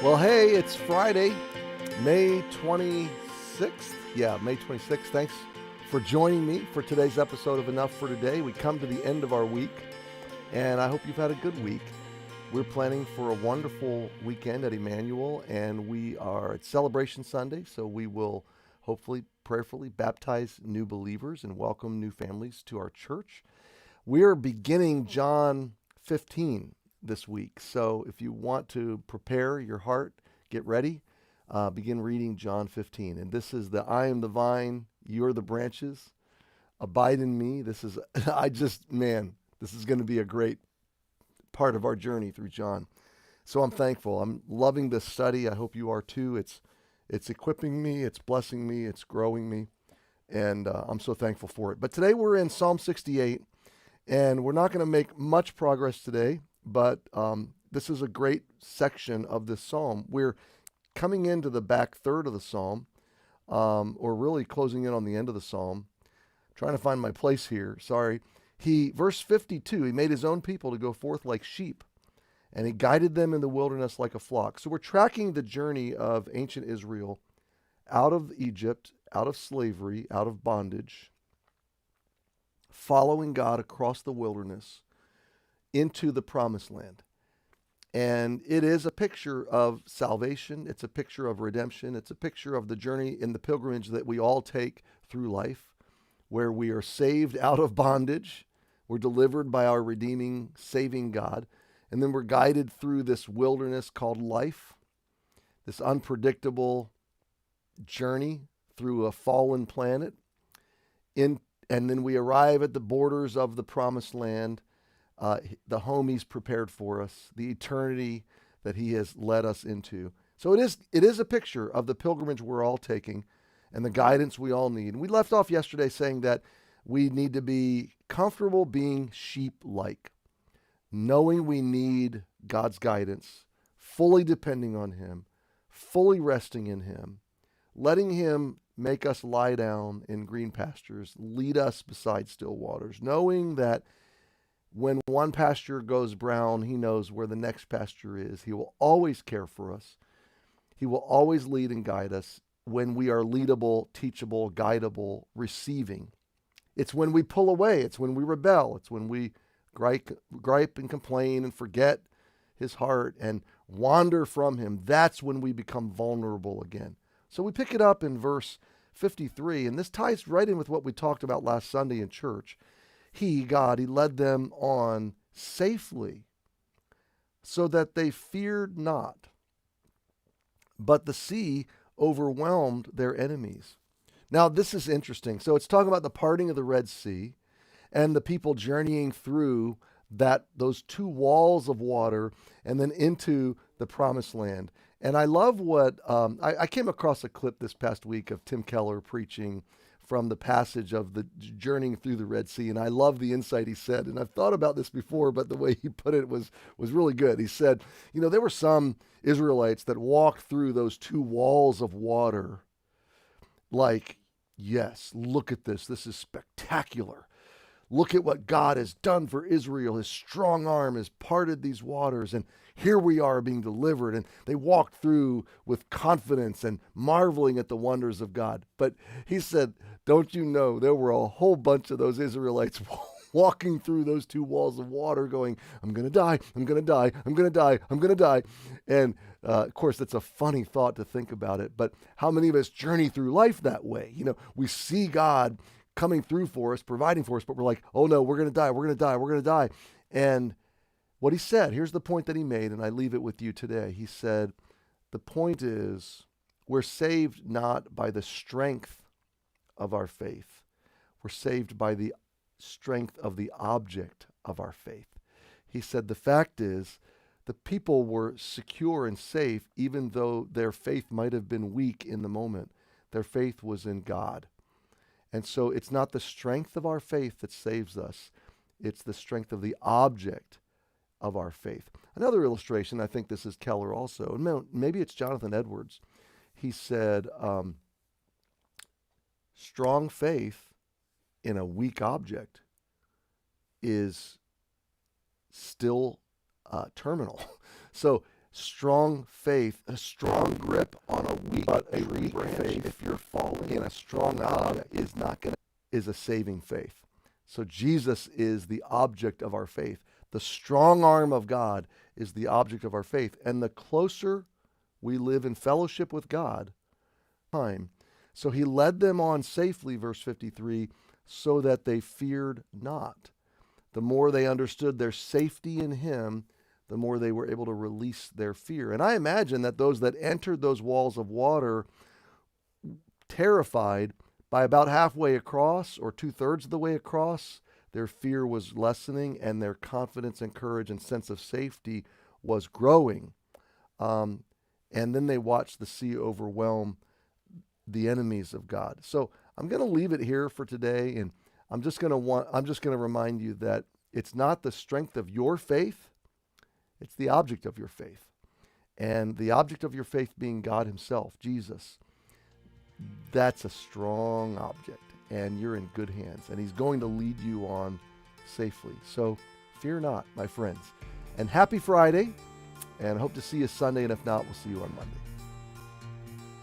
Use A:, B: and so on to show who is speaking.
A: Well, hey, it's Friday, May 26th. Yeah, May 26th. Thanks for joining me for today's episode of Enough for Today. We come to the end of our week, and I hope you've had a good week. We're planning for a wonderful weekend at Emmanuel, and we are at Celebration Sunday, so we will hopefully, prayerfully baptize new believers and welcome new families to our church. We're beginning John 15 this week. So if you want to prepare your heart, get ready, begin reading John 15. And this is the I am the vine, you're the branches, abide in me. This is, this is going to be a great part of our journey through John. So I'm thankful. I'm loving this study. I hope you are too. It's equipping me, it's blessing me, it's growing me. And I'm so thankful for it. But today we're in Psalm 68, and we're not going to make much progress today. But this is a great section of this psalm. We're coming into the back third of the psalm, or really closing in on the end of the psalm. Trying to find my place here. Sorry. Verse 52, he made his own people to go forth like sheep, and he guided them in the wilderness like a flock. So we're tracking the journey of ancient Israel out of Egypt, out of slavery, out of bondage, following God across the wilderness into the promised land. And it is a picture of salvation. It's a picture of redemption. It's a picture of the journey in the pilgrimage that we all take through life, where we are saved out of bondage. We're delivered by our redeeming, saving God. And then we're guided through this wilderness called life, this unpredictable journey through a fallen planet. And then we arrive at the borders of the promised land, the home he's prepared for us, the eternity that he has led us into. So it is a picture of the pilgrimage we're all taking and the guidance we all need. And we left off yesterday saying that we need to be comfortable being sheep-like, knowing we need God's guidance, fully depending on him, fully resting in him, letting him make us lie down in green pastures, lead us beside still waters, knowing that when one pasture goes brown, he knows where the next pasture is. He will always care for us. He will always lead and guide us when we are leadable, teachable, guidable, receiving. It's when we pull away. It's when we rebel. It's when we gripe and complain and forget his heart and wander from him. That's when we become vulnerable again. So we pick it up in verse 53, and this ties right in with what we talked about last Sunday in church. God, he led them on safely so that they feared not. But the sea overwhelmed their enemies. Now, this is interesting. So it's talking about the parting of the Red Sea and the people journeying through those two walls of water and then into the promised land. And I love what I came across a clip this past week of Tim Keller preaching from the passage of the journeying through the Red Sea. And I love the insight he said. And I've thought about this before, but the way he put it was really good. He said, there were some Israelites that walked through those two walls of water like, yes, look at this. This is spectacular. Look at what God has done for Israel. His strong arm has parted these waters, and here we are being delivered. And they walked through with confidence and marveling at the wonders of God. But he said, don't you know, there were a whole bunch of those Israelites walking through those two walls of water going, I'm going to die, I'm going to die, I'm going to die, I'm going to die. And of course, that's a funny thought to think about it. But how many of us journey through life that way? We see God coming through for us, providing for us, but we're like, oh no, we're going to die, we're going to die, we're going to die. And what he said, here's the point that he made, and I leave it with you today. He said, the point is, we're saved not by the strength of our faith. We're saved by the strength of the object of our faith. He said, the fact is, the people were secure and safe, even though their faith might have been weak in the moment. Their faith was in God. And so it's not the strength of our faith that saves us. It's the strength of the object of our faith. Another illustration, I think this is Keller also, and maybe it's Jonathan Edwards. He said, strong faith in a weak object is still terminal. So strong faith, a strong grip on a weak faith, if you're falling in a strong object, is a saving faith. So Jesus is the object of our faith. The strong arm of God is the object of our faith. And the closer we live in fellowship with God, time. So he led them on safely, verse 53, so that they feared not. The more they understood their safety in him, the more they were able to release their fear. And I imagine that those that entered those walls of water, terrified, by about halfway across or 2/3 of the way across, their fear was lessening and their confidence and courage and sense of safety was growing. And then they watched the sea overwhelm the enemies of God. So I'm going to leave it here for today, and I'm just going to remind you that it's not the strength of your faith, it's the object of your faith. And the object of your faith being God himself, Jesus. That's a strong object, and you're in good hands, and he's going to lead you on safely. So fear not, my friends. And happy Friday, and hope to see you Sunday, and if not, we'll see you on Monday.